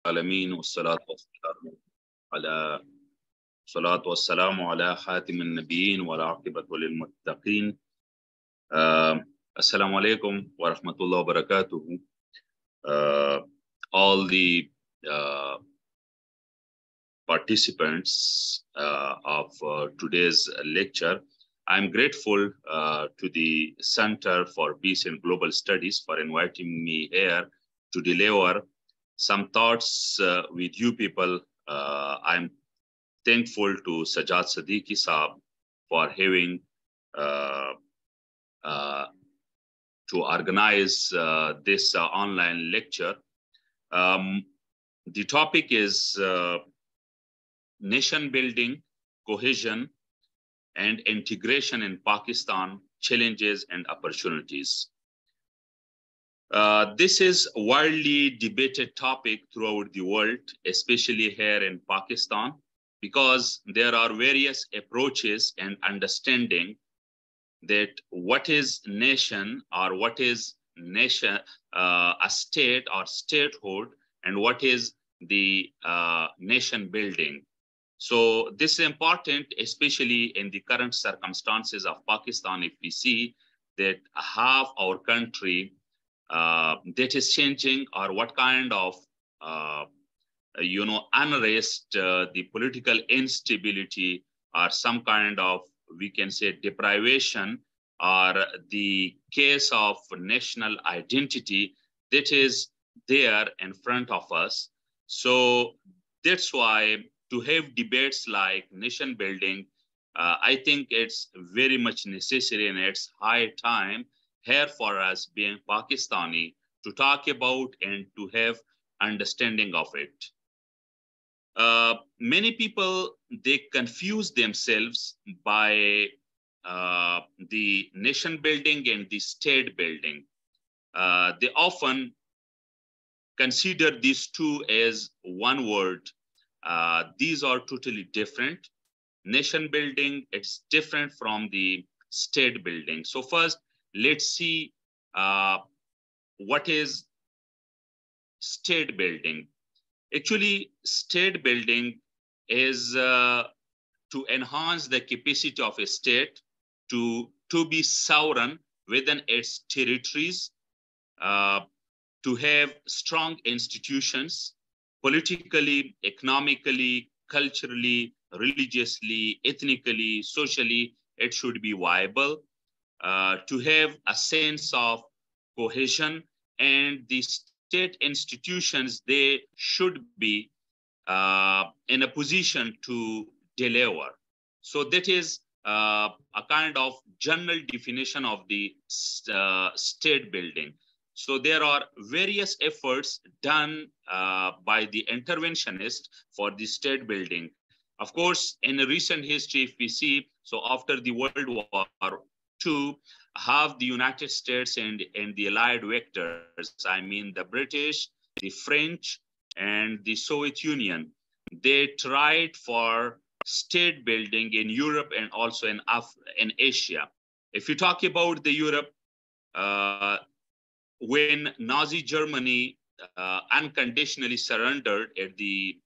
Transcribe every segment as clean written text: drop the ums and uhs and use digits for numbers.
العالمين والصلاة والسلام على خاتم النبيين والعاقبة للمتقين. Assalamu alaikum wa rahmatullahi wa barakatuh. All the participants of today's lecture, I'm grateful to the Center for Peace and Global Studies for inviting me here to deliver some thoughts with you people. I'm thankful to Sajjad Siddiqui Saab for having to organize this online lecture. The topic is nation building, cohesion, and integration in Pakistan, challenges and opportunities. This is a widely debated topic throughout the world, especially here in Pakistan, because there are various approaches and understanding that what is nation or what is nation, a state or statehood, and what is the nation building. So this is important, especially in the current circumstances of Pakistan, if we see that half our country that is changing, or what kind of unrest, the political instability, or some kind of, we can say, deprivation, or the case of national identity that is there in front of us. So that's why to have debates like nation building, I think it's very much necessary, and it's high time here for us being Pakistani to talk about and to have understanding of it. Many people, they confuse themselves by the nation building and the state building. They often consider these two as one word. These are totally different. Nation building, it's different from the state building. So first, let's see what is state building. Actually, state building is to enhance the capacity of a state to be sovereign within its territories, to have strong institutions, politically, economically, culturally, religiously, ethnically, socially, it should be viable, to have a sense of cohesion, and the state institutions, they should be in a position to deliver. So that is a kind of general definition of the state building. So there are various efforts done by the interventionists for the state building. Of course, in a recent history, if we see, so after the World War II, have the United States and the allied vectors, I mean the British, the French, and the Soviet Union, they tried for state building in Europe and also in Asia. If you talk about the Europe, when Nazi Germany unconditionally surrendered at the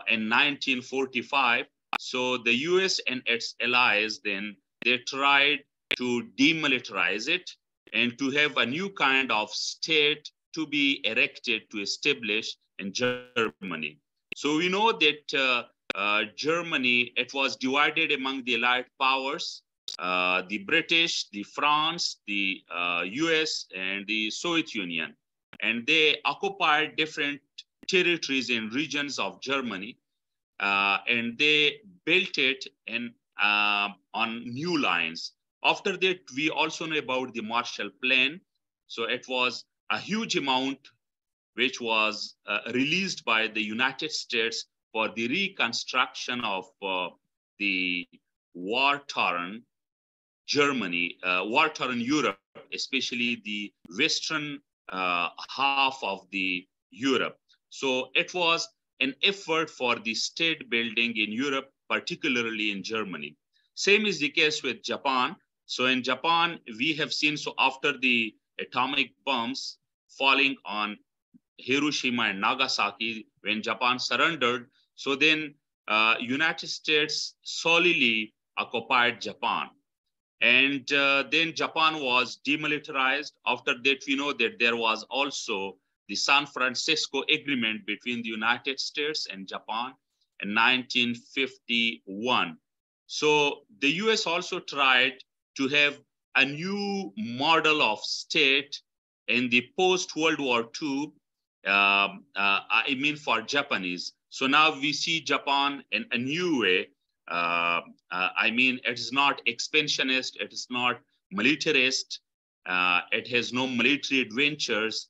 in 1945, so the US and its allies, then they tried to demilitarize it and to have a new kind of state to be erected, to establish in Germany. So we know that Germany, it was divided among the allied powers, the British, the France, the US, and the Soviet Union. And they occupied different territories and regions of Germany, and they built it in, on new lines. After that, we also know about the Marshall Plan. So it was a huge amount which was released by the United States for the reconstruction of the war-torn Germany, war-torn Europe, especially the western half of the Europe. So it was an effort for the state building in Europe, particularly in Germany. Same is the case with Japan. So in Japan, we have seen, so after the atomic bombs falling on Hiroshima and Nagasaki, when Japan surrendered. So then United States solely occupied Japan. And then Japan was demilitarized. After that, we know that there was also the San Francisco Agreement between the United States and Japan in 1951. So the US also tried to have a new model of state in the post-World War II, I mean for Japanese. So now we see Japan in a new way. I mean, it is not expansionist, it is not militarist, it has no military adventures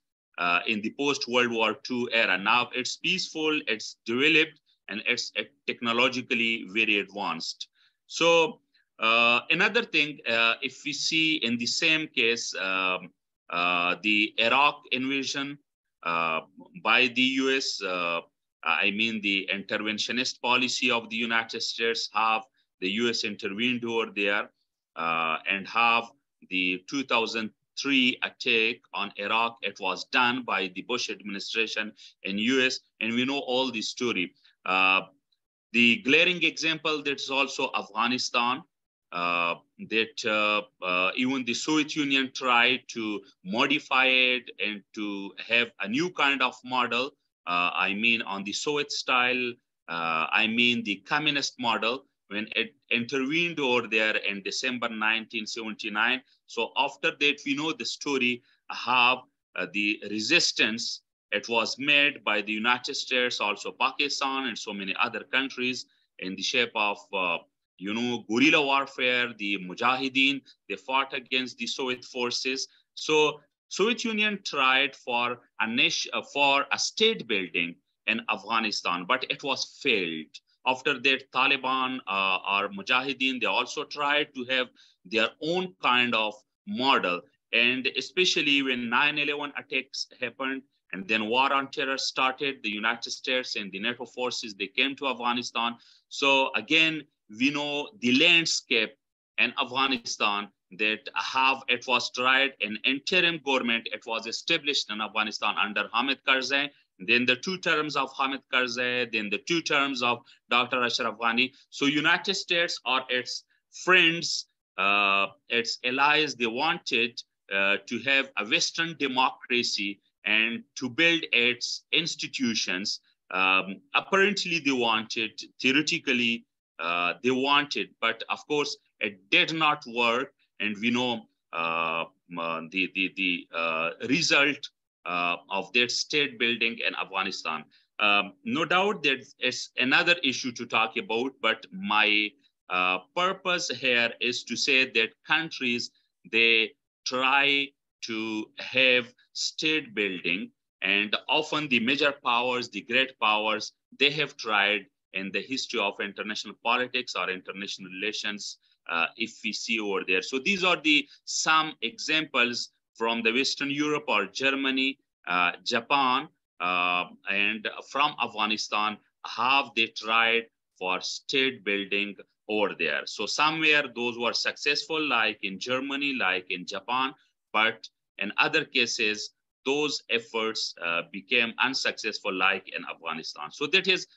in the post-World War II era. Now it's peaceful, it's developed, and it's technologically very advanced. So another thing, if we see in the same case, the Iraq invasion by the US, I mean, the interventionist policy of the United States, have the US intervened over there, and have the 2003 attack on Iraq. It was done by the Bush administration in US, and we know all the story. The glaring example, that's also Afghanistan, that even the Soviet Union tried to modify it and to have a new kind of model. I mean, on the Soviet style, I mean the communist model, when it intervened over there in December 1979. So after that, we know the story, how the resistance, it was made by the United States, also Pakistan, and so many other countries, in the shape of guerrilla warfare. The Mujahideen, they fought against the Soviet forces. So Soviet Union tried for a state building in Afghanistan, but it was failed. After that, Taliban or Mujahideen, they also tried to have their own kind of model. And especially when 9/11 attacks happened, and then war on terror started, the United States and the NATO forces, they came to Afghanistan. So again, we know the landscape in Afghanistan, that it was tried an interim government. It was established in Afghanistan under Hamid Karzai, then the 2 terms of Hamid Karzai, then the 2 terms of Dr. Ashraf Ghani. So United States or its friends, its allies, they wanted to have a Western democracy and to build its institutions. Apparently they wanted, theoretically they wanted, but of course it did not work. And we know the result of their state building in Afghanistan. No doubt that it's another issue to talk about, but my purpose here is to say that countries, they try to have state building, and often the major powers, the great powers, they have tried in the history of international politics or international relations, if we see over there. So these are the some examples from the Western Europe or Germany, Japan, and from Afghanistan, how they tried for state building over there. So somewhere those were successful, like in Germany, like in Japan, but in other cases, those efforts became unsuccessful, like in Afghanistan. So that is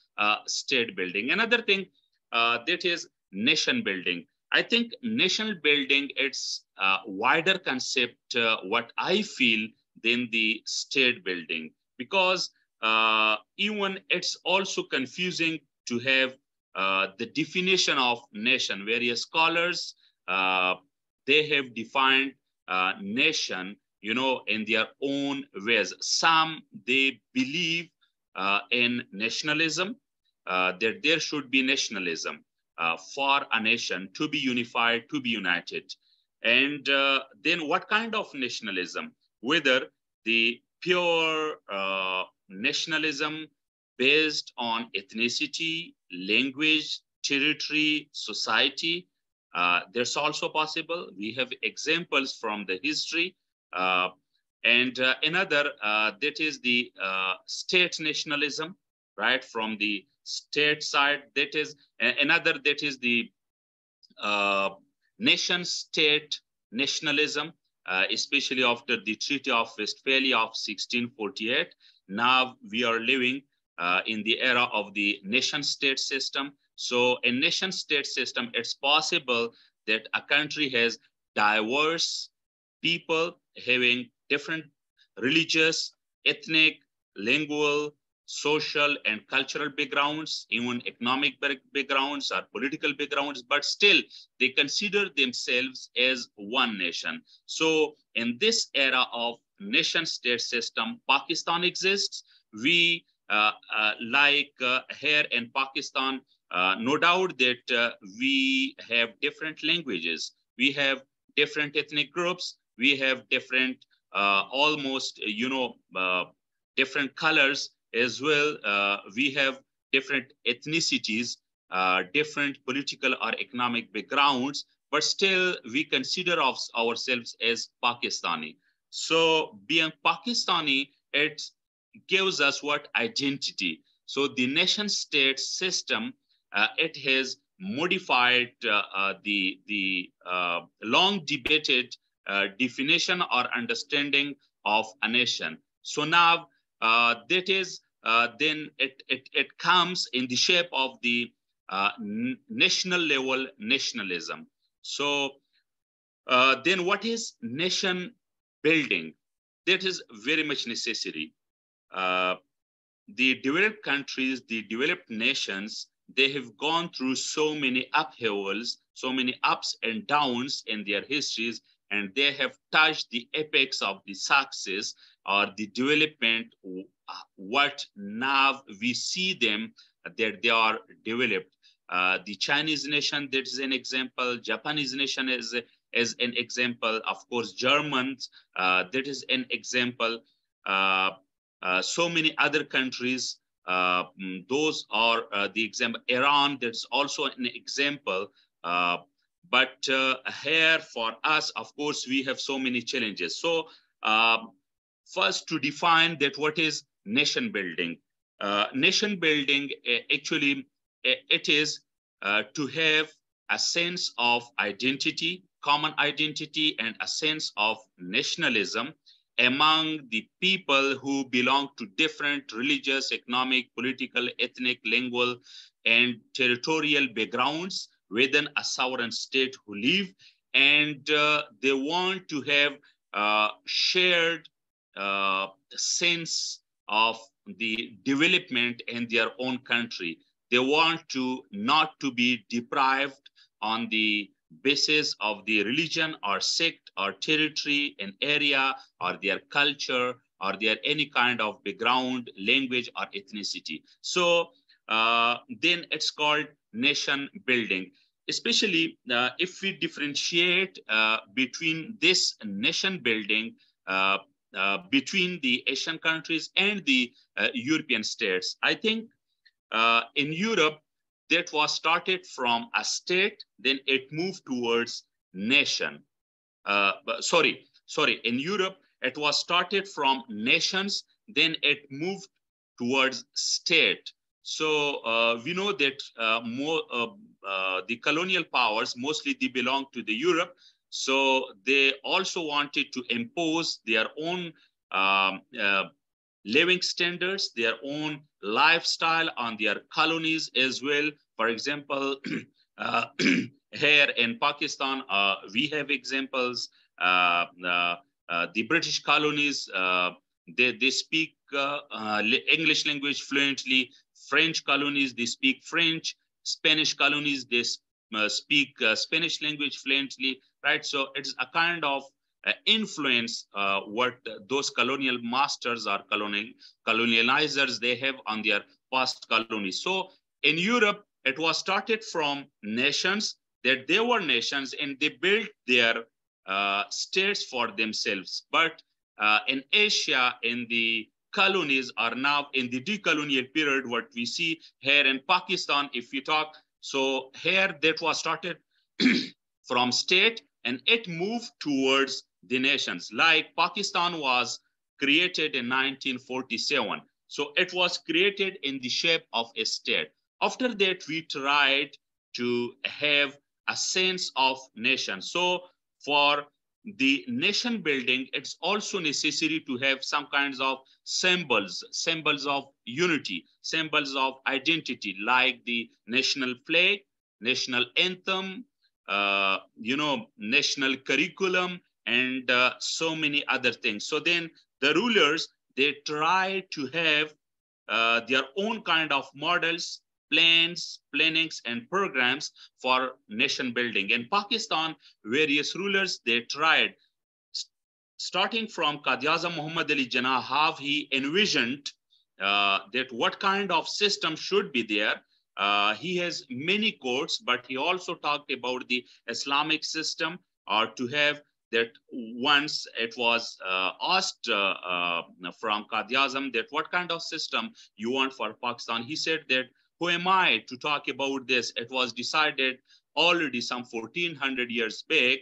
state building. Another thing, that is nation building. I think nation building, it's a wider concept, what I feel, than the state building, because even it's also confusing to have the definition of nation. Various scholars, they have defined nation, in their own ways. Some, they believe in nationalism, that there should be nationalism for a nation to be unified, to be united. And then what kind of nationalism? Whether the pure nationalism based on ethnicity, language, territory, society, that's also possible. We have examples from the history. And another, that is the state nationalism, right? From the state side, that is another, that is the nation state nationalism, especially after the Treaty of Westphalia of 1648. Now we are living in the era of the nation-state system. So a nation-state system, it's possible that a country has diverse people having different religious, ethnic, lingual, social, and cultural backgrounds, even economic backgrounds or political backgrounds, but still they consider themselves as one nation. So in this era of nation-state system, Pakistan exists. We here in Pakistan, no doubt that we have different languages, we have different ethnic groups, we have different almost, different colors as well. We have different ethnicities, different political or economic backgrounds, but still we consider ourselves as Pakistani. So being Pakistani, it gives us what? Identity. So the nation state system, it has modified the long debated definition or understanding of a nation. So now that is then it comes in the shape of the national level nationalism. So then what is nation building? That is very much necessary. The developed countries, the developed nations, they have gone through so many upheavals, so many ups and downs in their histories, and they have touched the apex of the success or the development, what now we see them that they are developed. The Chinese nation, that is an example. Japanese nation is an example. Of course, Germans, that is an example. So many other countries, those are the example. Iran, that's also an example. But here for us, of course, we have so many challenges. So first, to define that what is nation building. Nation building, actually, it is to have a sense of identity, common identity, and a sense of nationalism among the people who belong to different religious, economic, political, ethnic, lingual, and territorial backgrounds within a sovereign state who live, and they want to have shared sense of the development in their own country. They want to not to be deprived on the basis of the religion or sect or territory, an area, or their culture, or their any kind of background, language, or ethnicity. So then it's called nation building. Especially if we differentiate between this nation building between the Asian countries and the European states. I think in Europe, that was started from a state, then it moved towards nation. Sorry, in Europe, it was started from nations, then it moved towards state. So we know that the colonial powers, mostly they belong to the Europe. So they also wanted to impose their own living standards, their own lifestyle on their colonies as well. For example, here in Pakistan, we have examples. The British colonies, they speak English language fluently. French colonies, they speak French. Spanish colonies, they speak Spanish language fluently, right? So it's a kind of influence what those colonial masters or colonializers they have on their past colonies. So in Europe, it was started from nations, that they were nations and they built their states for themselves. But in Asia, in the colonies are now in the decolonial period, what we see here in Pakistan, if you talk, so here that was started from state and it moved towards the nations. Like Pakistan was created in 1947. So it was created in the shape of a state. After that, we tried to have a sense of nation. So for the nation building, it's also necessary to have some kinds of symbols of unity, symbols of identity, like the national flag, national anthem, national curriculum, and so many other things. So then the rulers, they try to have their own kind of models, plannings, and programs for nation building. In Pakistan, various rulers, they tried, starting from Qaid-e-Azam Muhammad Ali Jinnah, how he envisioned that what kind of system should be there. He has many quotes, but he also talked about the Islamic system, or to have that. Once it was asked from Qaid-e-Azam that what kind of system you want for Pakistan, he said that, who am I to talk about this? It was decided already some 1400 years back.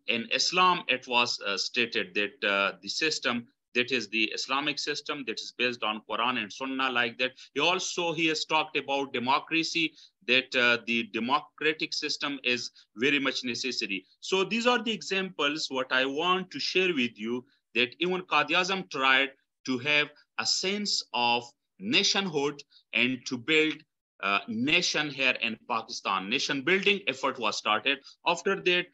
In Islam, it was stated that the system, that is the Islamic system, that is based on Quran and Sunnah, like that. He has talked about democracy, that the democratic system is very much necessary. So these are the examples what I want to share with you, that even Qaid-e-Azam tried to have a sense of nationhood and to build nation here in Pakistan. Nation building effort was started. After that,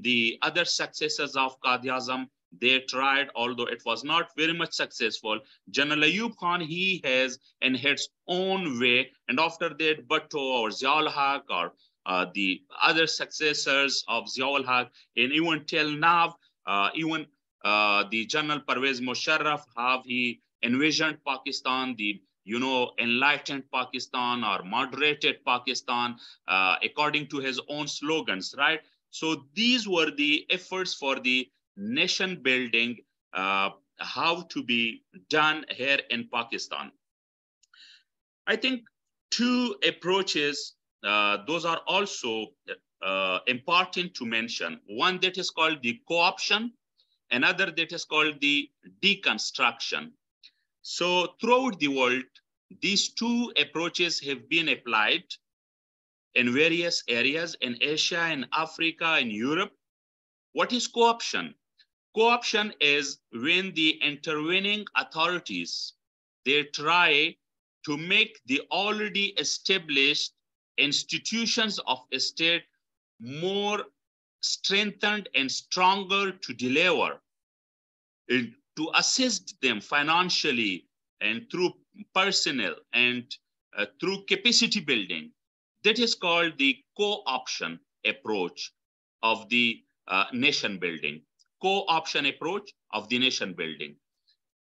the other successors of Qaid-e-Azam, they tried, although it was not very much successful. General Ayub Khan, he has in his own way, and after that, Bhutto or Ziaul Haq, or the other successors of Ziaul Haq, and even till now, even the General Pervez Musharraf, how he envisioned Pakistan, the enlightened Pakistan or moderated Pakistan, according to his own slogans, right? So these were the efforts for the nation building, how to be done here in Pakistan. I think two approaches, those are also important to mention. One that is called the co-option, another that is called the deconstruction. So throughout the world, these two approaches have been applied in various areas in Asia, in Africa, in Europe. What is co-option? Co-option is when the intervening authorities, they try to make the already established institutions of a state more strengthened and stronger to deliver, to assist them financially and through personnel and through capacity building. That is called the co-option approach of the nation building. Co-option approach of the nation building.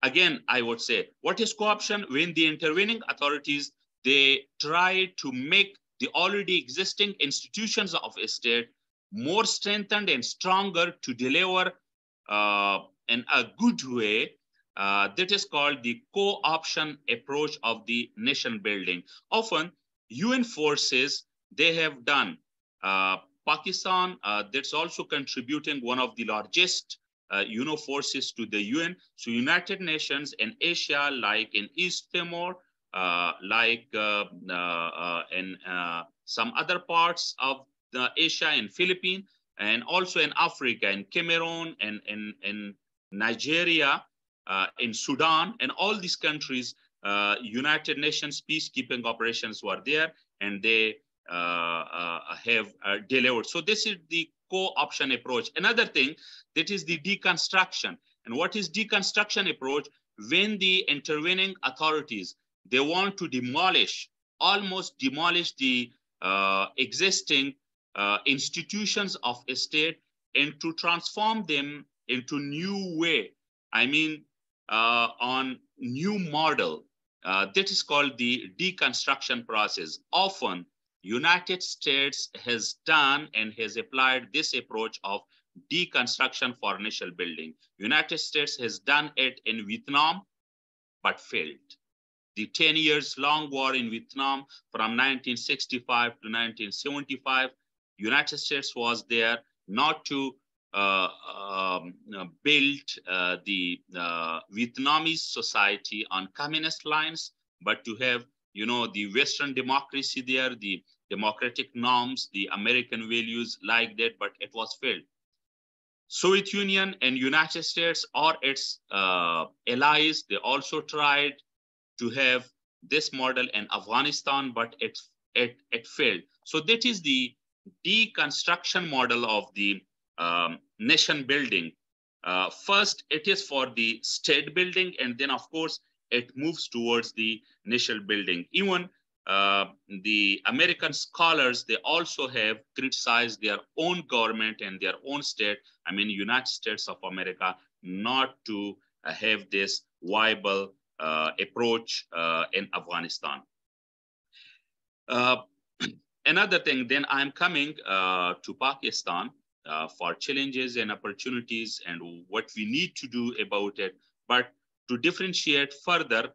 Again, I would say, what is co-option? When the intervening authorities, they try to make the already existing institutions of a state more strengthened and stronger to deliver in a good way. That is called the co-option approach of the nation building. Often, UN forces, they have done. Pakistan, that's also contributing one of the largest forces to the UN. So United Nations in Asia, like in East Timor, like in some other parts of Asia, in Philippines, and also in Africa, in Cameroon, and in Nigeria, in Sudan, and all these countries, United Nations peacekeeping operations were there, and they have delivered. So this is the co-option approach. Another thing, that is the deconstruction. And what is deconstruction approach? When the intervening authorities, they want to almost demolish the existing institutions of a state and to transform them into new way. I mean, on new model. That is called the deconstruction process. Often, United States has done and has applied this approach of deconstruction for nation building. United States has done it in Vietnam, but failed. The 10 years long war in Vietnam from 1965 to 1975, United States was there not to build the Vietnamese society on communist lines, but to have the Western democracy there, the democratic norms, the American values like that, but it was failed. Soviet Union and United States or its allies, they also tried to have this model in Afghanistan, but it failed. So that is the deconstruction model of the nation building. First, it is for the state building, and then, of course, it moves towards the nation building. Even the American scholars, they also have criticized their own government and their own state, I mean, United States of America, not to have this viable approach in Afghanistan. Another thing, then I'm coming to Pakistan for challenges and opportunities and what we need to do about it. But to differentiate further,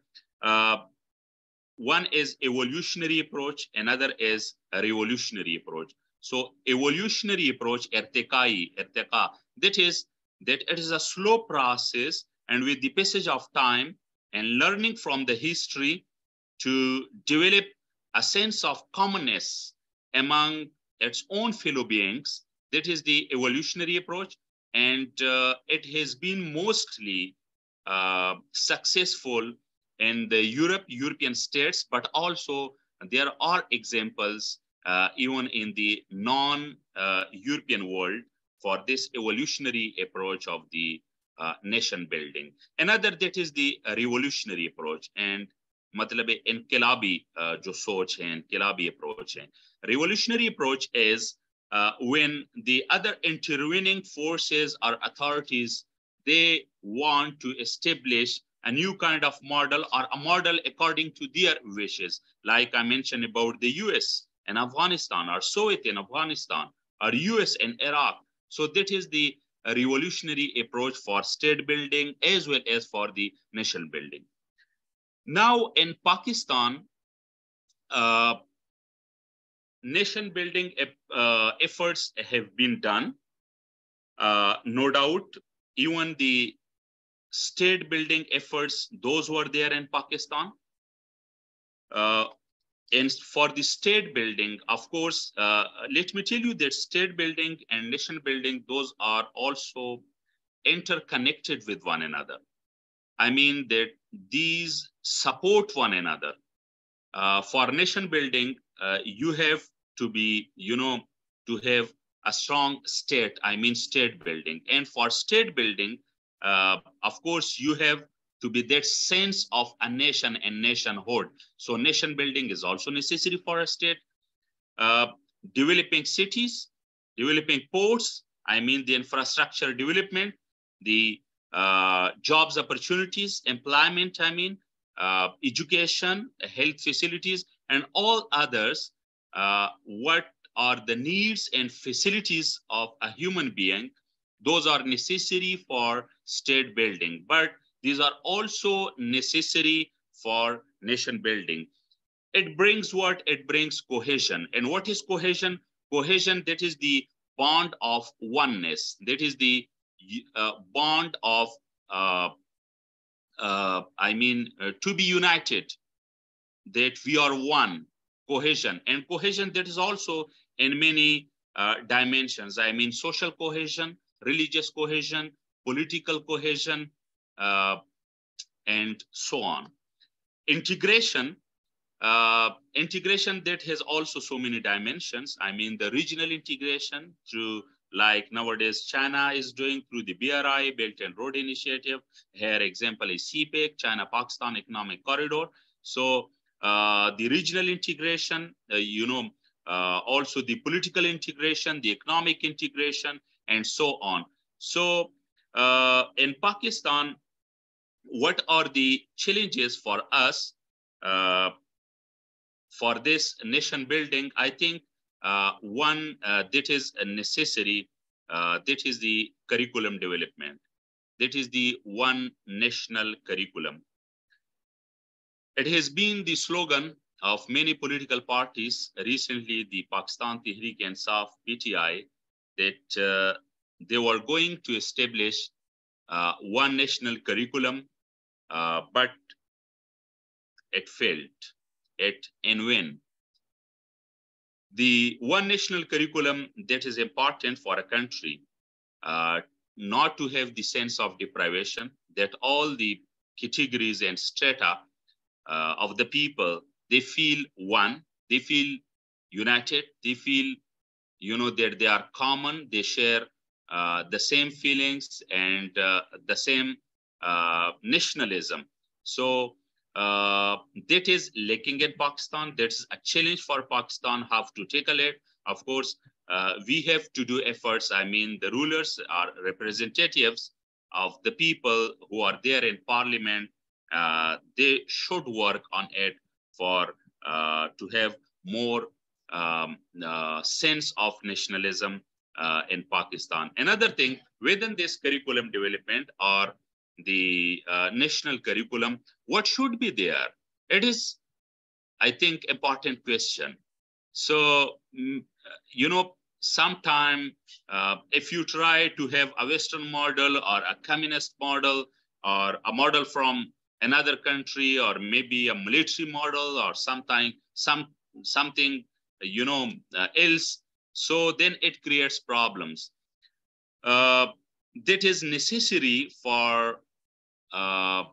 one is evolutionary approach, another is a revolutionary approach. So evolutionary approach, irtiqa, that it is a slow process, and with the passage of time and learning from the history to develop a sense of commonness among its own fellow beings, that is the evolutionary approach. And it has been mostly successful in the European states, but also there are examples even in the non-European world for this evolutionary approach of the nation building. Another, that is the revolutionary approach, and मतलब इनकलाबी जो सोच है, इनकलाबी approach है. Revolutionary approach is when the other intervening forces or authorities, they want to establish a new kind of model or a model according to their wishes. Like I mentioned about the US and Afghanistan, or Soviet in Afghanistan, or US and Iraq. So that is the revolutionary approach for state building as well as for the nation building. Now in Pakistan, nation building efforts have been done. No doubt, even the state building efforts, those were there in Pakistan. And for the state building, of course, let me tell you that state building and nation building, those are also interconnected with one another. I mean that these support one another. For nation building, you have to be, to have a strong state, I mean state building. And for state building, of course, you have to be that sense of a nation and nationhood. So nation building is also necessary for a state. Developing cities, developing ports, I mean the infrastructure development, the jobs opportunities, employment, I mean, education, health facilities, and all others, what are the needs and facilities of a human being, those are necessary for state building, but these are also necessary for nation building. It brings what? It brings cohesion. And what is cohesion? Cohesion, that is the bond of oneness. That is the bond of, to be united, that we are one, cohesion. And cohesion, that is also in many dimensions. I mean, social cohesion, religious cohesion, political cohesion, and so on. Integration, integration that has also so many dimensions. I mean, the regional integration through, like nowadays China is doing through the BRI, Belt and Road Initiative. Here example is CPEC, China-Pakistan Economic Corridor. So the regional integration, also the political integration, the economic integration, and so on. So in Pakistan, what are the challenges for us for this nation building? I think one that is a necessary, that is the curriculum development. That is the one national curriculum. It has been the slogan of many political parties, recently the Pakistan Tehreek-e-Insaf, PTI, that they were going to establish one national curriculum, but it failed. it and when. The one national curriculum that is important for a country, not to have the sense of deprivation, that all the categories and strata of the people, they feel one, they feel united, they feel, you know, that they are common, they share the same feelings and the same nationalism. So that is lacking in Pakistan. That's a challenge for Pakistan, how to tackle it. Of course, we have to do efforts. I mean, the rulers are representatives of the people who are there in parliament. They should work on it for to have more sense of nationalism in Pakistan. Another thing within this curriculum development or the national curriculum, what should be there? It is, I think, important question. So, you know, sometime if you try to have a Western model or a communist model or a model from another country or maybe a military model or something, you know, else, so then it creates problems. That is necessary for a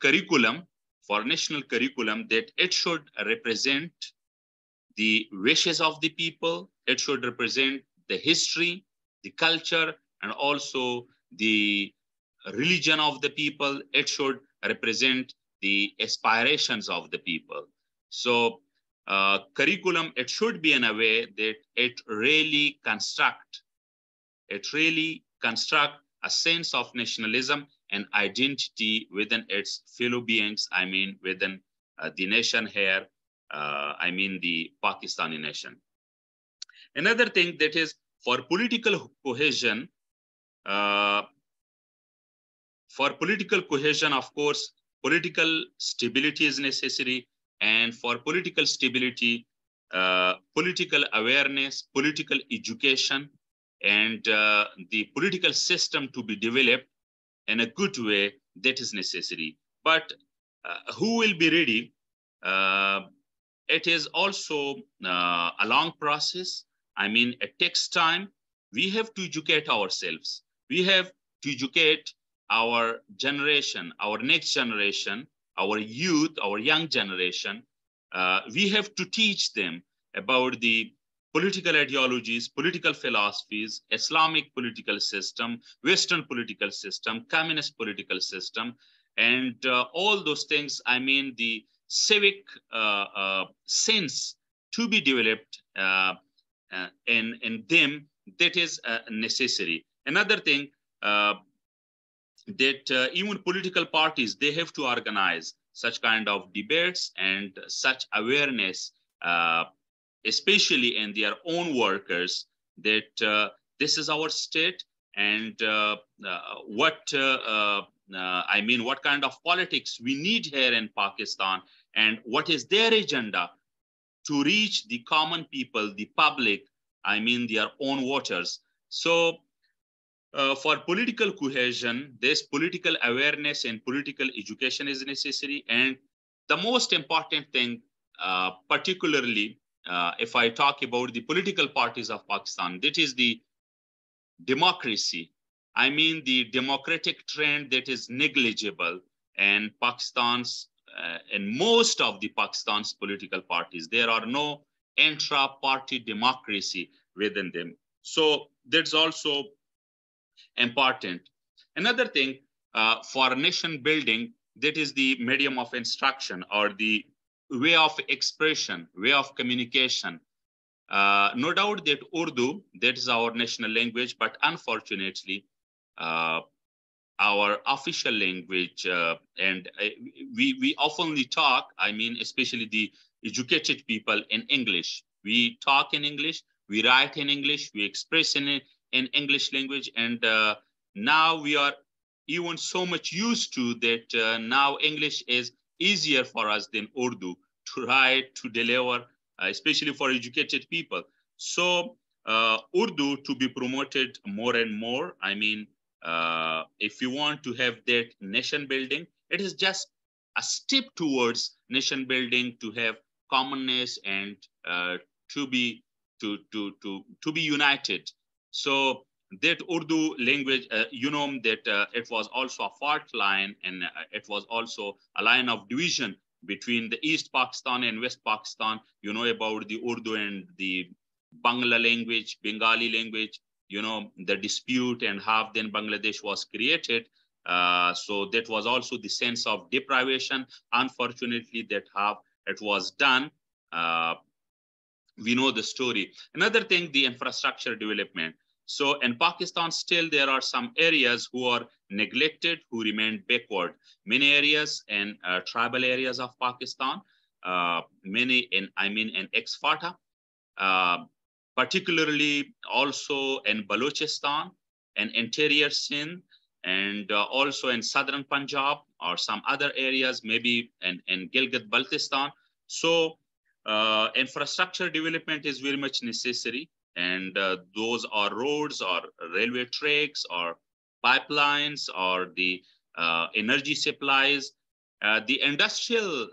curriculum, for national curriculum, that it should represent the wishes of the people, it should represent the history, the culture, and also the religion of the people. It should represent the aspirations of the people. So curriculum, it should be in a way that it really construct a sense of nationalism and identity within its fellow beings, I mean, within the nation here, I mean, the Pakistani nation. Another thing that is for political cohesion, of course, political stability is necessary. And for political stability, political awareness, political education, and the political system to be developed in a good way, that is necessary. But who will be ready? It is also a long process. I mean, it takes time. We have to educate ourselves. We have to educate our generation, our next generation, our youth, our young generation. We have to teach them about the political ideologies, political philosophies, Islamic political system, Western political system, communist political system, and all those things. I mean, the civic sense to be developed in them, that is necessary. Another thing, that even political parties, they have to organize such kind of debates and such awareness, especially in their own workers, that this is our state, and I mean, what kind of politics we need here in Pakistan, and what is their agenda to reach the common people, the public, I mean, their own voters. So for political cohesion, this political awareness and political education is necessary. And the most important thing, particularly if I talk about the political parties of Pakistan, that is the democracy. I mean, the democratic trend that is negligible in Pakistan's, in most of the Pakistan's political parties. There are no intra-party democracy within them. So that's also important. Another thing for nation building, that is the medium of instruction or the way of expression, way of communication. No doubt that Urdu, that is our national language, but unfortunately, our official language, and we oftenly talk, I mean, especially the educated people, in English. We talk in English, we write in English, we express in English language, and now we are even so much used to that now English is easier for us than Urdu to write, to deliver, especially for educated people. So Urdu to be promoted more and more. I mean, if you want to have that nation building, it is just a a step towards nation building, to have commonness, and to be united. So that Urdu language, that it was also a fault line, and it was also a line of division between the East Pakistan and West Pakistan. You know about the Urdu and the Bangla language, Bengali language, the dispute, and how then Bangladesh was created. So that was also the sense of deprivation. Unfortunately, that how it was done. We know the story. Another thing, the infrastructure development. So in Pakistan, still there are some areas who are neglected, who remain backward. Many areas in tribal areas of Pakistan, many in ex-Fata, particularly also in Balochistan and interior Sindh, and also in southern Punjab or some other areas, maybe in Gilgit-Baltistan. So infrastructure development is very much necessary, and those are roads or railway tracks or pipelines or the energy supplies. The industrial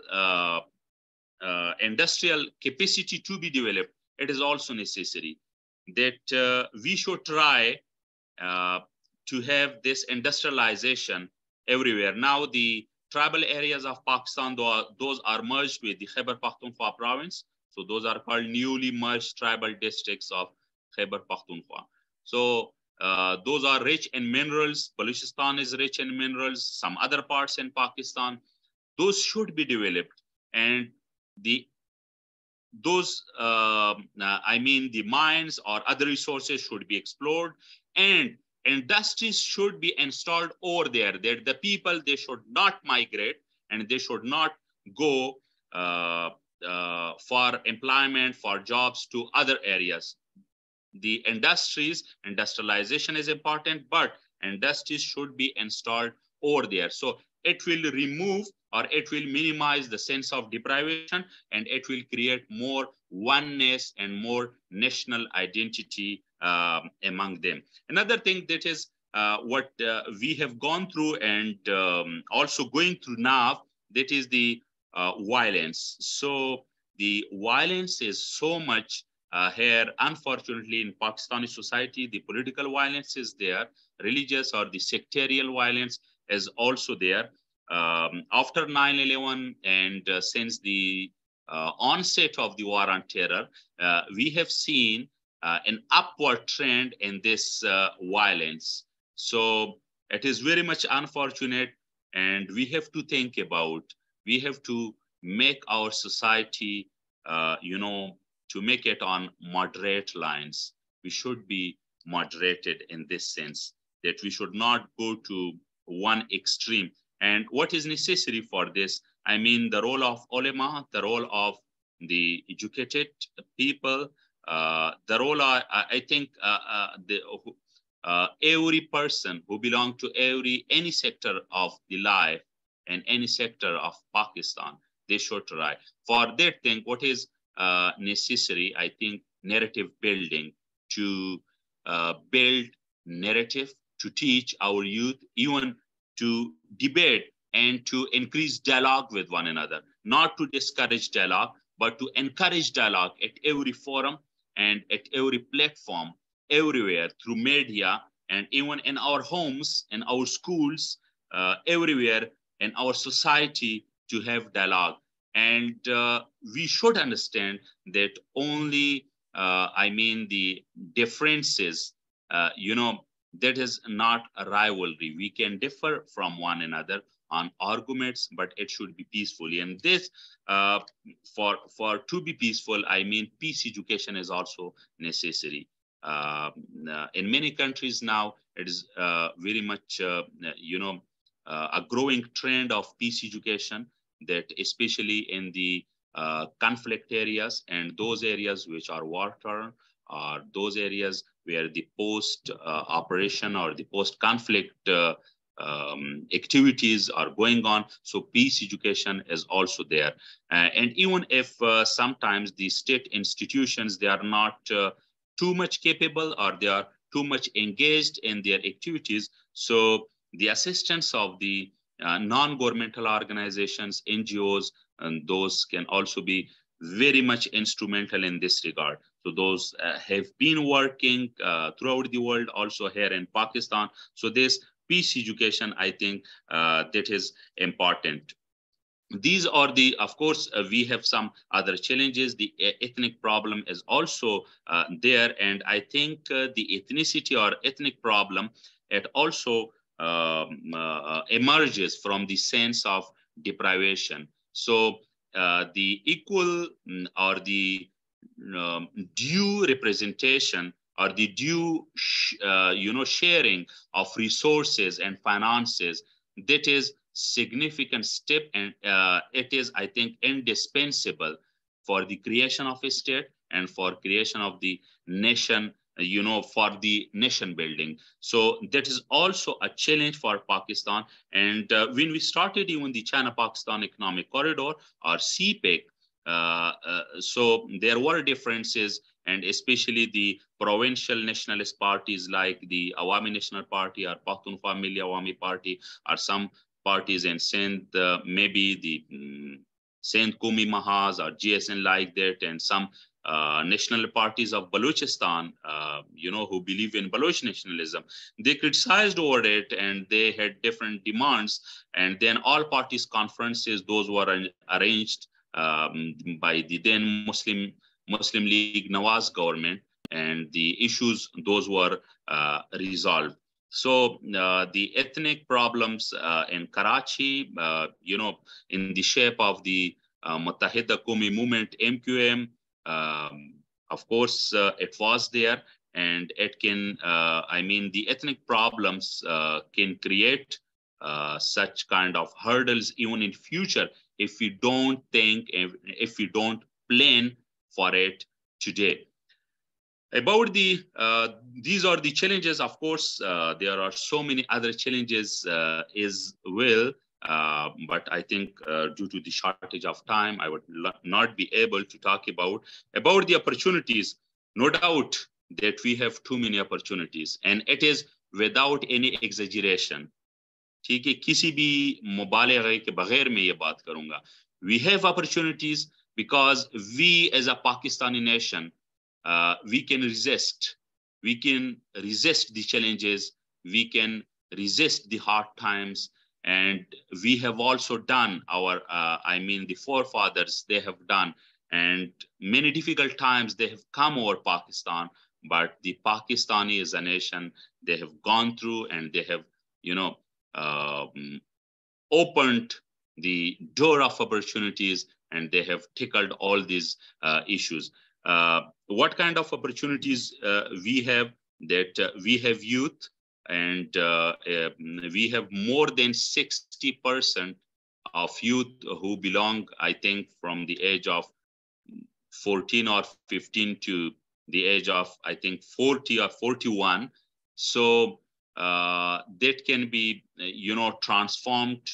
capacity to be developed, it is also necessary that we should try to have this industrialization everywhere. Now the tribal areas of Pakistan, those are merged with the Khyber Pakhtunkhwa province. So those are called newly merged tribal districts of Khyber Pakhtunkhwa. So those are rich in minerals. Balochistan is rich in minerals. Some other parts in Pakistan, those should be developed. And the mines or other resources should be explored, and industries should be installed over there, that the people, they should not migrate, and they should not go for employment, for jobs to other areas. The industrialization is important, but industries should be installed over there. So it will remove, or it will minimize the sense of deprivation, and it will create more oneness and more national identity among them. Another thing that is what we have gone through and also going through now, that is the violence. So the violence is so much here, unfortunately, in Pakistani society. The political violence is there, religious or the sectarial violence is also there. After 9/11 and since the onset of the war on terror, we have seen an upward trend in this violence. So it is very much unfortunate, and we have to think about, we have to make our society, to make it on moderate lines. We should be moderated in this sense, that we should not go to one extreme. And what is necessary for this? I mean, the role of ulama, the role of the educated people, the role, I think, every person who belongs to any sector of the life and any sector of Pakistan, they should try. For that thing, what is necessary, I think, narrative building, to build narrative, to teach our youth, even to debate and to increase dialogue with one another, not to discourage dialogue, but to encourage dialogue at every forum and at every platform, everywhere, through media, and even in our homes, in our schools, everywhere in our society, to have dialogue. And we should understand that only, the differences, that is not a rivalry. We can differ from one another on arguments, but it should be peacefully. And this, for to be peaceful, peace education is also necessary. In many countries now, it is very much, a growing trend of peace education, that especially in the conflict areas and those areas which are war-torn, or those areas where the post-operation or the post-conflict activities are going on. So peace education is also there. And even if sometimes the state institutions, they are not too much capable, or they are too much engaged in their activities, so the assistance of the non-governmental organizations, NGOs, and those can also be very much instrumental in this regard. So those have been working throughout the world, also here in Pakistan. So this peace education, I think that is important. These are the, of course, we have some other challenges. The ethnic problem is also there. And I think the ethnicity or ethnic problem, it also emerges from the sense of deprivation. So the equal or the due representation or the due sharing of resources and finances, that is significant step, and it is, I think, indispensable for the creation of a state and for creation of the nation, for the nation building. So that is also a challenge for Pakistan. And when we started even the China-Pakistan Economic Corridor or CPEC, so there were differences, and especially the provincial nationalist parties like the Awami National Party or Pakhtunkhwa Milli Awami Party, or some parties in Sindh, maybe the Sindh Qawmi Mahaz or GSN like that, and some national parties of Balochistan, who believe in Baloch nationalism. They criticized over it, and they had different demands. And then all parties conferences, those were arranged by the then Muslim League Nawaz government, and the issues, those were resolved. So the ethnic problems in Karachi, in the shape of the Muttahida Qawmi movement, MQM, of course, it was there, and it can, the ethnic problems can create such kind of hurdles even in future if we don't think, if we don't plan for it today. About the, these are the challenges. Of course, there are so many other challenges as well, but I think due to the shortage of time, I would not be able to talk about the opportunities. No doubt that we have too many opportunities, and it is without any exaggeration. ठीक है, किसी भी मुबालगे के बगैर मैं ये बात करूंगा. We have opportunities because we as a Pakistani nation, we can resist. We can resist the challenges. We can resist the hard times. And we have also done our, the forefathers, they have done. And many difficult times they have come over Pakistan. But the Pakistani as a nation, they have gone through, and they have, opened the door of opportunities, and they have tackled all these issues. What kind of opportunities we have? That we have youth, and we have more than 60% of youth who belong, I think, from the age of 14 or 15 to the age of, I think, 40 or 41. So that can be, transformed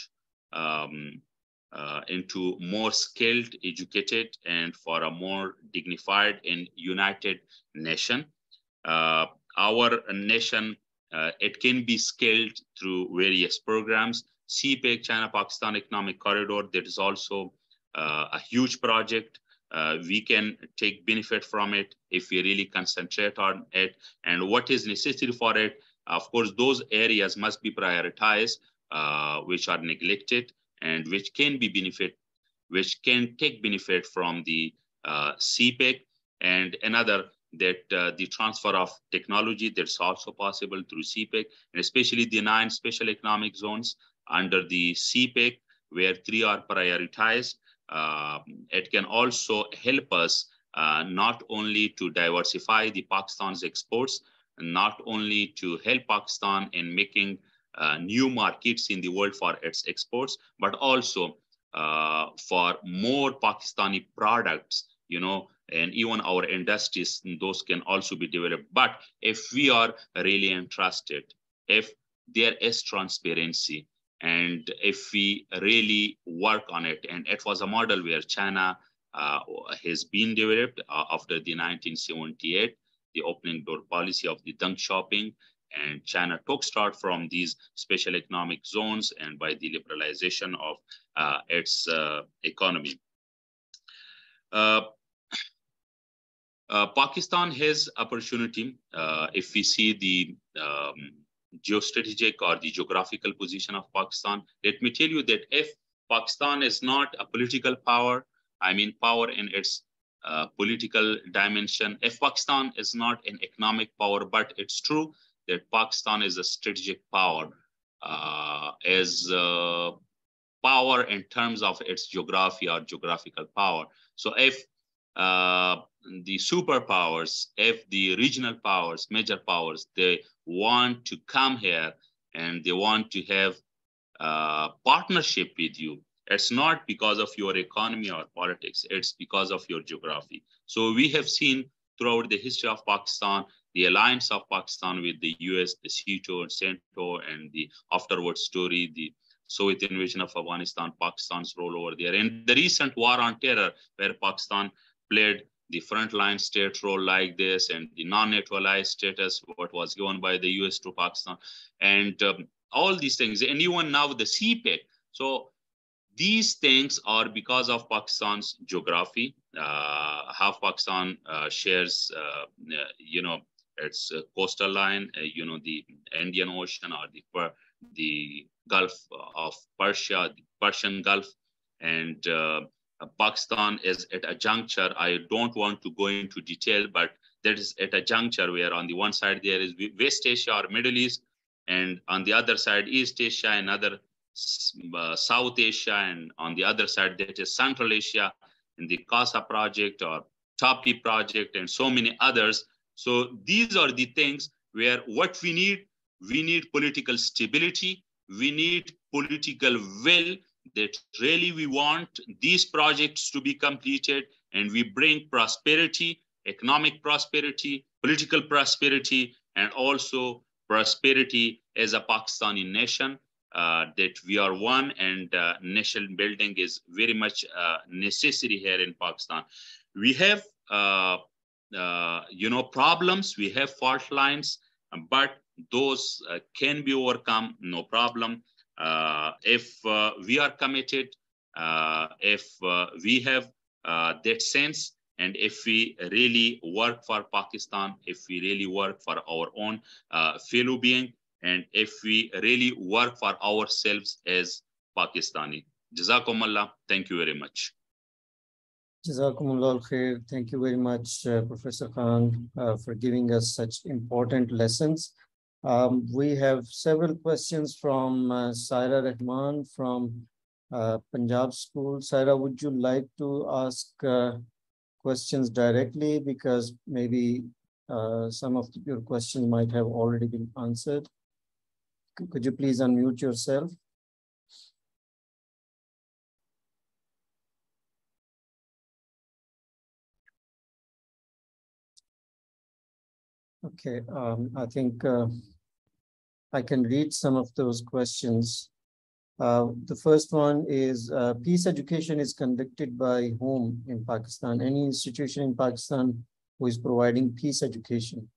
into more skilled, educated, and for a more dignified and united nation. Our nation, it can be scaled through various programs. CPEC, China-Pakistan Economic Corridor, that is also a huge project. We can take benefit from it if we really concentrate on it. And what is necessary for it? Of course, those areas must be prioritized, which are neglected and which can take benefit from the CPEC. And another, that the transfer of technology, that's also possible through CPEC, and especially the 9 special economic zones under the CPEC, where 3 are prioritized. It can also help us not only to diversify the Pakistan's exports, not only to help Pakistan in making new markets in the world for its exports, but also for more Pakistani products, and even our industries, those can also be developed. But if we are really interested, if there is transparency, and if we really work on it, and it was a model where China has been developed after the 1978, the opening door policy of the dunk shopping, and China took start from these special economic zones and by the liberalization of its economy. Pakistan has opportunity if we see the geostrategic or the geographical position of Pakistan. Let me tell you that if Pakistan is not a political power, I mean power in its political dimension, if Pakistan is not an economic power, but it's true that Pakistan is a strategic power as power in terms of its geography or geographical power. So if the superpowers, if the regional powers, major powers, they want to come here and they want to have partnership with you, it's not because of your economy or politics, it's because of your geography. So we have seen throughout the history of Pakistan, the alliance of Pakistan with the US, the SEATO and CENTO, and the afterward story, the Soviet invasion of Afghanistan, Pakistan's role over there, and the recent war on terror, where Pakistan played the frontline state role like this, and the non-NATO ally status, what was given by the US to Pakistan, and all these things, and even now the CPEC. So these things are because of Pakistan's geography, how Pakistan shares, its coastal line, the Indian Ocean or the Gulf of Persia, the Persian Gulf, and Pakistan is at a juncture. I don't want to go into detail, but that is at a juncture where on the one side there is West Asia or Middle East, and on the other side East Asia and other South Asia, and on the other side that is Central Asia in the CASA project or TAPI project and so many others. So these are the things where what we need political stability, we need political will that really we want these projects to be completed, and we bring prosperity, economic prosperity, political prosperity, and also prosperity as a Pakistani nation, that we are one, and nation building is very much necessary here in Pakistan. We have problems, we have fault lines, but those can be overcome, no problem. If we are committed, if we have that sense, and if we really work for Pakistan, if we really work for our own fellow being, and if we really work for ourselves as Pakistani. Jazakumullah. Thank you very much. Jazakumullah khair. Thank you very much, Professor Khan, for giving us such important lessons. We have several questions from Saira Rahman from Punjab School. Saira, would you like to ask questions directly, because maybe some of your questions might have already been answered? Could you please unmute yourself? Okay, I think I can read some of those questions. The first one is, peace education is conducted by whom in Pakistan? Any institution in Pakistan who is providing peace education?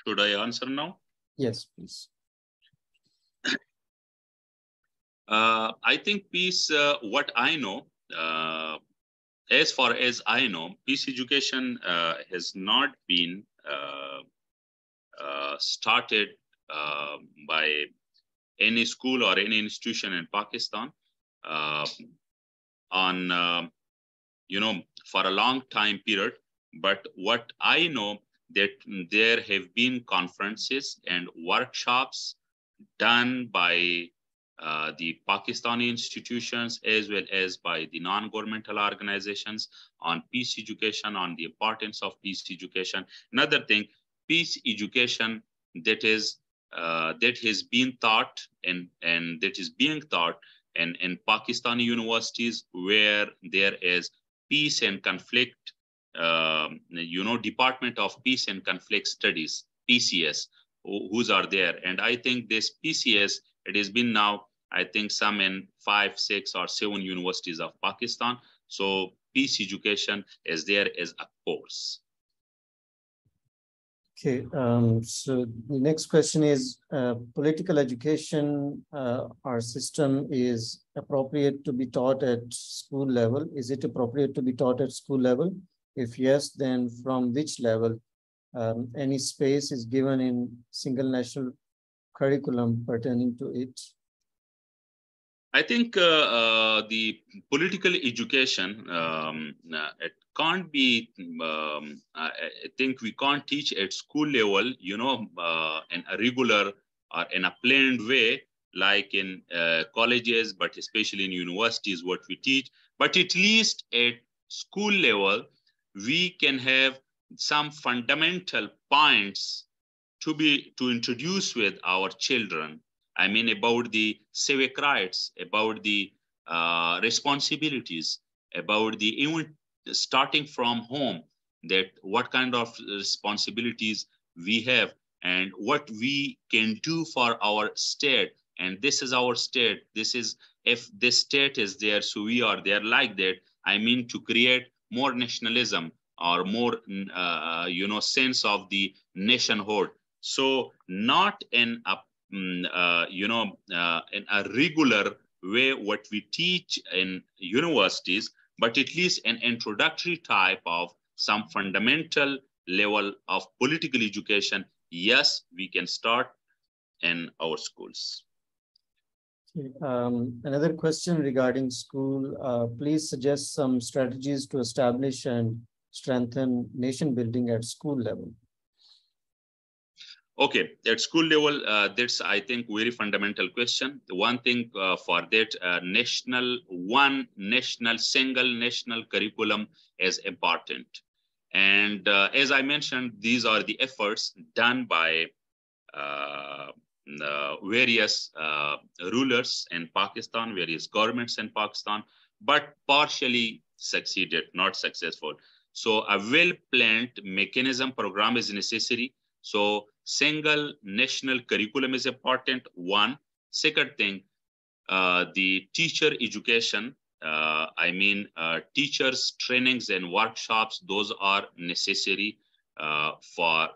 Should I answer now? Yes, please. I think peace, what I know, as far as I know, peace education has not been started by any school or any institution in Pakistan for a long time period. But what I know, that there have been conferences and workshops done by the Pakistani institutions as well as by the non-governmental organizations on peace education, on the importance of peace education. Another thing, peace education that has been taught and that is being taught in Pakistani universities, where there is peace and conflict, Department of Peace and Conflict Studies, PCS, whose are there. And I think this PCS, it has been now, I think some in 5, 6, or 7 universities of Pakistan. So peace education is there as a course. Okay, so the next question is, political education, our system is appropriate to be taught at school level. Is it appropriate to be taught at school level? If yes, then from which level? Any space is given in single national curriculum pertaining to it? I think the political education, it can't be, I think we can't teach at school level, you know, in a regular or in a planned way, like in colleges, but especially in universities, what we teach. But at least at school level, we can have some fundamental points to introduce with our children. I mean, about the civic rights, about the responsibilities, about the even starting from home, that what kind of responsibilities we have and what we can do for our state. And this is our state. This is, if this state is there, so we are there, like that. I mean, to create more nationalism or more, you know, sense of the nationhood. So not in a you know, in a regular way what we teach in universities, but at least an introductory type of some fundamental level of political education. Yes, we can start in our schools. Another question regarding school. Please suggest some strategies to establish and strengthen nation building at school level. Okay, at school level, that's, I think, very fundamental question. The one thing for that, single national curriculum is important. And as I mentioned, these are the efforts done by various rulers in Pakistan, various governments in Pakistan, but partially succeeded, not successful. So a well-planned mechanism program is necessary. So single national curriculum is important, one. Second thing, the teacher education, I mean, teachers trainings and workshops, those are necessary for,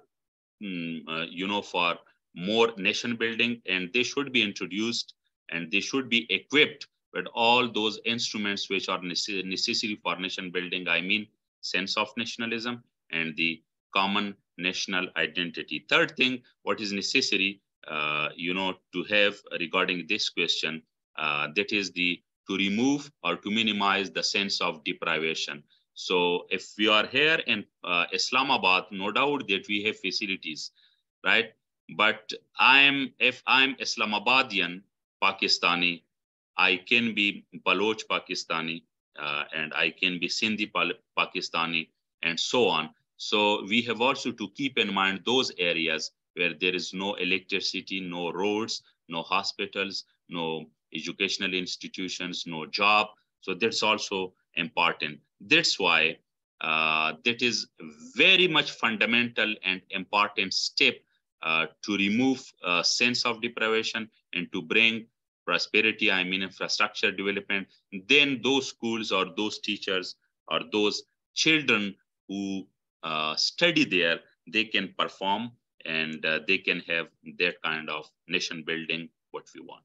you know, for more nation building, and they should be introduced and they should be equipped with all those instruments which are necessary for nation building. I mean, sense of nationalism and the common national identity. Third thing, what is necessary, you know, to have regarding this question, that is the to remove or to minimize the sense of deprivation. So if we are here in Islamabad, no doubt that we have facilities, right? But if I'm Islamabadian Pakistani, I can be Baloch Pakistani, and I can be Sindhi Pakistani, and so on. So we have also to keep in mind those areas where there is no electricity, no roads, no hospitals, no educational institutions, no job. So that's also important. That's why that is very much fundamental and important step to remove a sense of deprivation and to bring prosperity, I mean infrastructure development. Then those schools or those teachers or those children who study there, they can perform and they can have that kind of nation building what we want.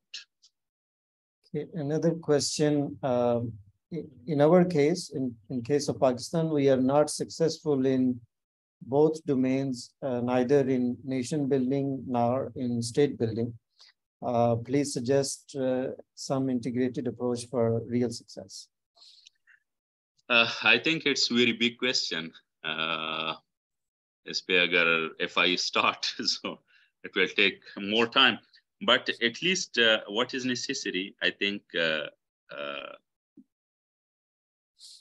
Okay, another question. In our case, in case of Pakistan, we are not successful in both domains, neither in nation building nor in state building. Please suggest some integrated approach for real success. I think it's a very big question. If I start, so it will take more time. But at least what is necessary, I think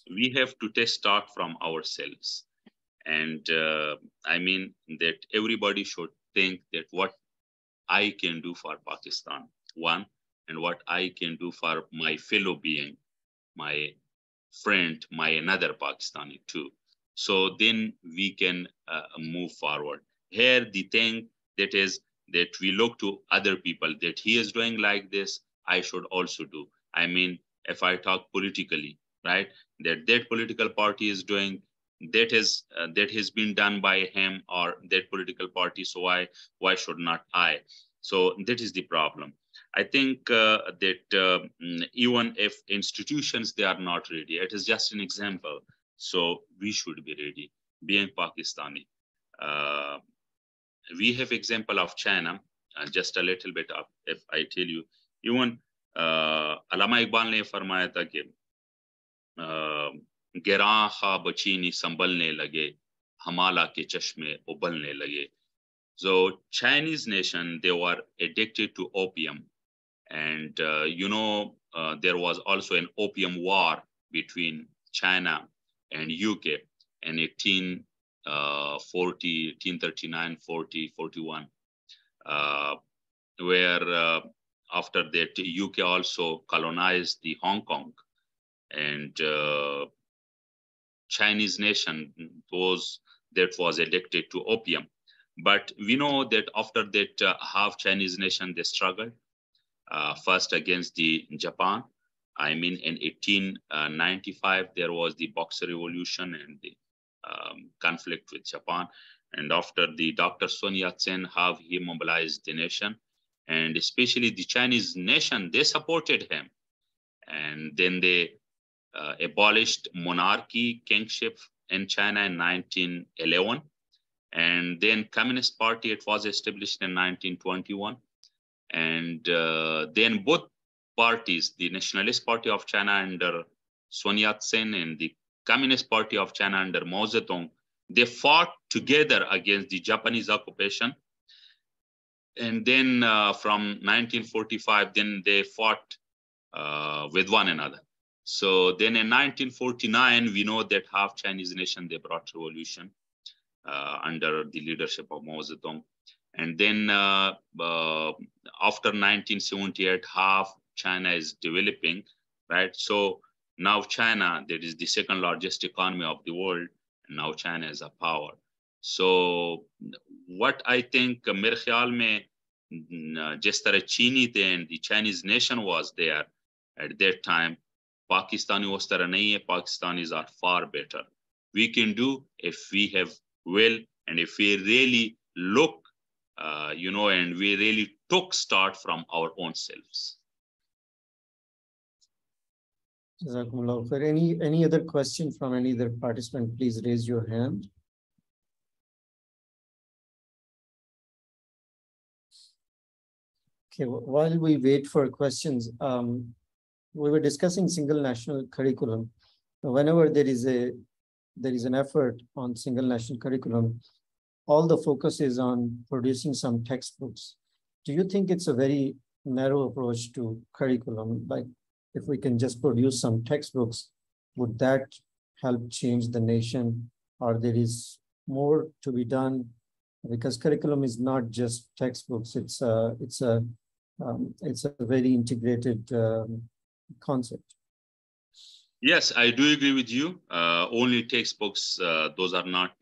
we have to start from ourselves. And I mean that everybody should think that what I can do for Pakistan, one, and what I can do for my fellow being, my friend, my another Pakistani too. So then we can move forward. Here, the thing that is that we look to other people that he is doing like this, I should also do. I mean, if I talk politically, right, that political party is doing that has been done by him or that political party. So why should not I? So that is the problem. I think that even if institutions they are not ready, it is just an example. So we should be ready. Being Pakistani, uh, we have example of China. Just a little bit of, if I tell you, even Allama Iqbal ने फरमाया था कि गिरां ख्वाब चीनी संभलने लगे हमाला के चश्मे उबलने लगे. So Chinese nation, they were addicted to opium. And, there was also an opium war between China and UK in 1840, 1839, 40, 41, where after that UK also colonized the Hong Kong. And Chinese nation, those that was addicted to opium. But we know that after that, half Chinese nation, they struggled. First against the Japan. I mean, in 1895, there was the Boxer Revolution and the conflict with Japan. And after the Dr. Sun Yat-sen, how he mobilized the nation, and especially the Chinese nation, they supported him. And then they abolished monarchy, kingship in China in 1911. And then Communist Party, it was established in 1921. And then both parties, the Nationalist Party of China under Sun Yat-sen and the Communist Party of China under Mao Zedong, they fought together against the Japanese occupation. And then from 1945, then they fought with one another. So then in 1949, we know that half Chinese nation, they brought revolution under the leadership of Mao Zedong. And then after 1978, half China is developing, right? So now China, that is the second largest economy of the world, and now China is a power. So what I think, मेरे ख्याल में जिस तरह चीनी थे and the Chinese nation was there at that time, Pakistani उस तरह नहीं है. Pakistanis are far better. We can do if we have will, and if we really look, and we really took start from our own selves. For any other question from any other participant, please raise your hand. Okay, while we wait for questions, we were discussing single national curriculum. Whenever there is an effort on single national curriculum, all the focus is on producing some textbooks. Do you think it's a very narrow approach to curriculum? Like, if we can just produce some textbooks, would that help change the nation, or there is more to be done? Because curriculum is not just textbooks; it's a very integrated concept. Yes, I do agree with you. Only textbooks; those are not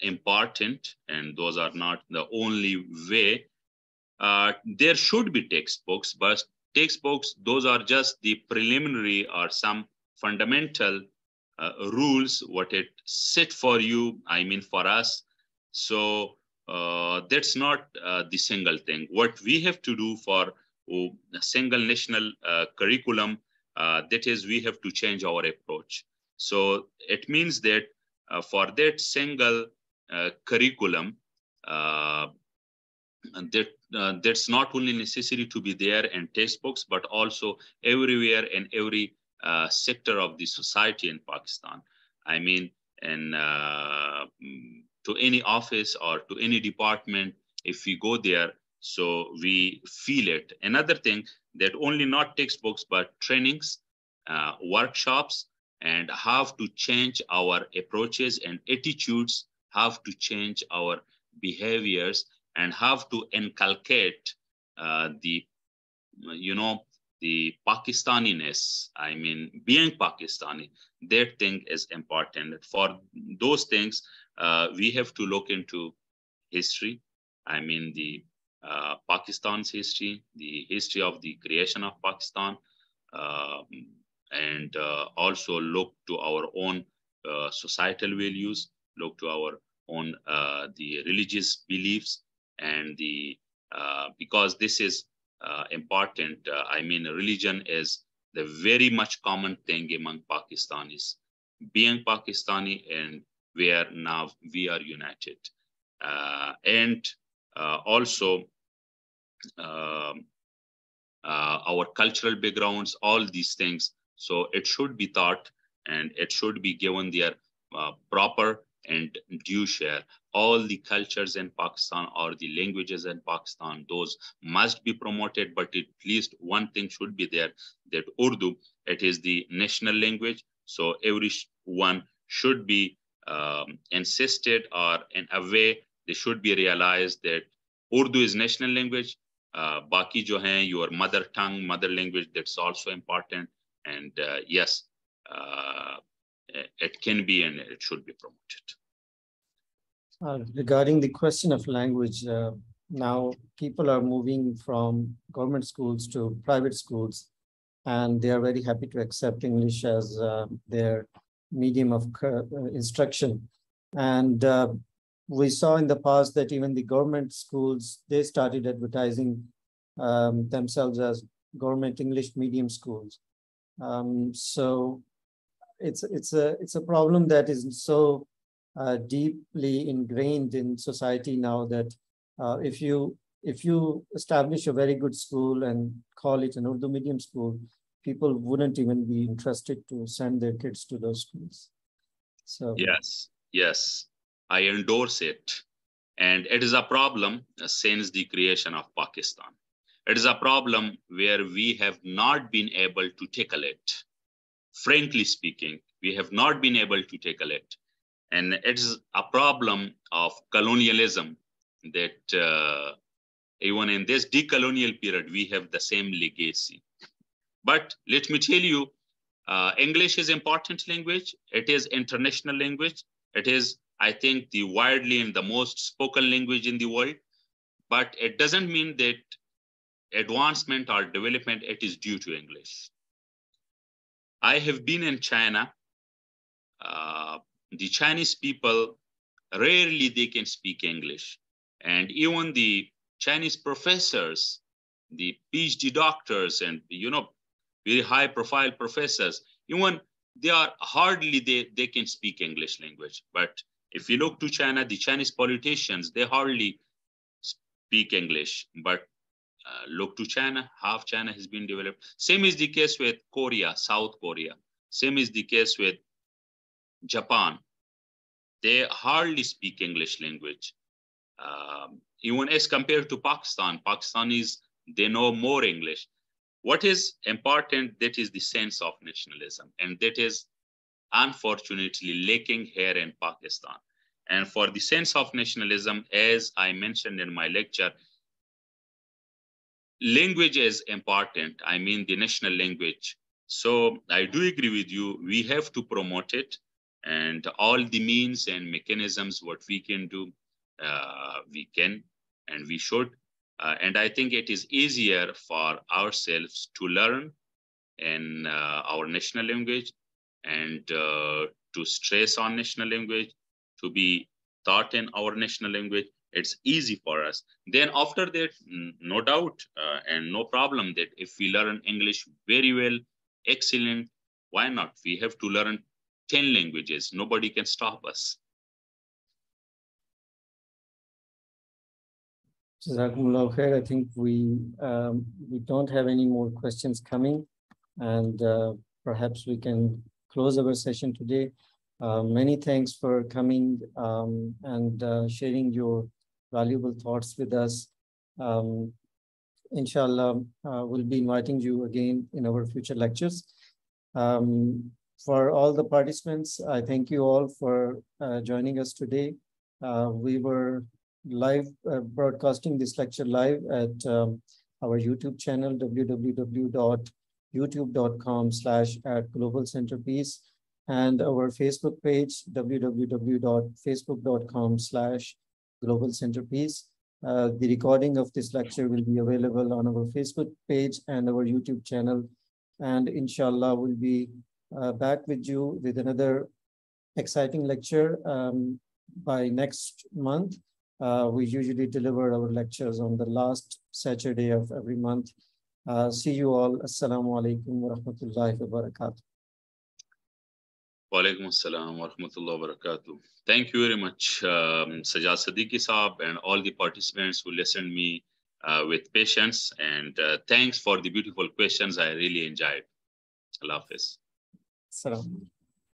important, and those are not the only way. There should be textbooks, but textbooks, those are just the preliminary or some fundamental rules, what it set for you, I mean for us. So that's not the single thing. What we have to do for a single national curriculum, that is, we have to change our approach. So it means that for that single curriculum, that's not only necessary to be there in textbooks, but also everywhere in every sector of the society in Pakistan. I mean, and to any office or to any department, if we go there, so we feel it. Another thing, that only not textbooks, but trainings, workshops, and have to change our approaches and attitudes, have to change our behaviors, and have to inculcate the Pakistaniness. I mean, being Pakistani, that thing is important. For those things, we have to look into history. I mean, the Pakistan's history, the history of the creation of Pakistan, and also look to our own societal values, look to our own the religious beliefs, and the because this is important. I mean, religion is the very much common thing among Pakistanis. Being Pakistani, and where now we are united, and also um our cultural backgrounds, all these things. So it should be taught, and it should be given their proper and due share. All the cultures in Pakistan, or the languages in Pakistan, those must be promoted. But at least one thing should be there, that Urdu, it is the national language. So everyone should be insisted, or in a way, they should be realized that Urdu is national language. Baki jo hain, your mother tongue, mother language, that's also important. And yes, uh, it can be and it should be promoted. Regarding the question of language, now people are moving from government schools to private schools, and they are very happy to accept English as their medium of instruction. And we saw in the past that even the government schools, they started advertising themselves as government English medium schools. So it's a problem that is so deeply ingrained in society now, that if you establish a very good school and call it an Urdu medium school, people wouldn't even be interested to send their kids to those schools. So yes, I endorse it. And it is a problem since the creation of Pakistan. It is a problem where we have not been able to tackle it. Frankly speaking, we have not been able to tackle it. And it is a problem of colonialism, that even in this decolonial period, we have the same legacy. But let me tell you, English is important language. It is international language. It is, I think, the widely and the most spoken language in the world. But it doesn't mean that advancement or development, it is due to English. I have been in China. The Chinese people, rarely they can speak English. And even the Chinese professors, the PhD doctors, and very high profile professors, even they are hardly they can speak English language. But if you look to China, the Chinese politicians, they hardly speak English. But look to China, half China has been developed. Same is the case with Korea, South Korea. Same is the case with Japan. They hardly speak English language. Even as compared to Pakistan, Pakistanis, they know more English. What is important, that is the sense of nationalism. And that is unfortunately lacking here in Pakistan. And for the sense of nationalism, as I mentioned in my lecture, language is important. I mean, the national language. So I do agree with you. We have to promote it, and all the means and mechanisms, what we can do, we can and we should. And I think it is easier for ourselves to learn in our national language, and to stress on national language, to be taught in our national language. It's easy for us. Then after that, no doubt and no problem that if we learn English very well, excellent, why not? We have to learn 10 languages. Nobody can stop us. Jazakumullah khair. I think we don't have any more questions coming, and perhaps we can close our session today. Many thanks for coming and sharing your valuable thoughts with us. Inshallah, we'll be inviting you again in our future lectures. For all the participants, I thank you all for joining us today. We were live broadcasting this lecture live at our YouTube channel, www.youtube.com/@globalcenterpiece, and our Facebook page, www.facebook.com/globalcenterpiece. The recording of this lecture will be available on our Facebook page and our YouTube channel. And inshallah, we'll be back with you with another exciting lecture. By next month, we usually deliver our lectures on the last Saturday of every month. See you all. Assalamu alaikum wa rahmatullahi wa barakatuh. Walaikum assalam wa rahmatullahi wa barakatuh. Thank you very much, Sajjad Siddiqui Saab, and all the participants who listened me with patience. And thanks for the beautiful questions. I really enjoyed. Allah Hafiz. Salam.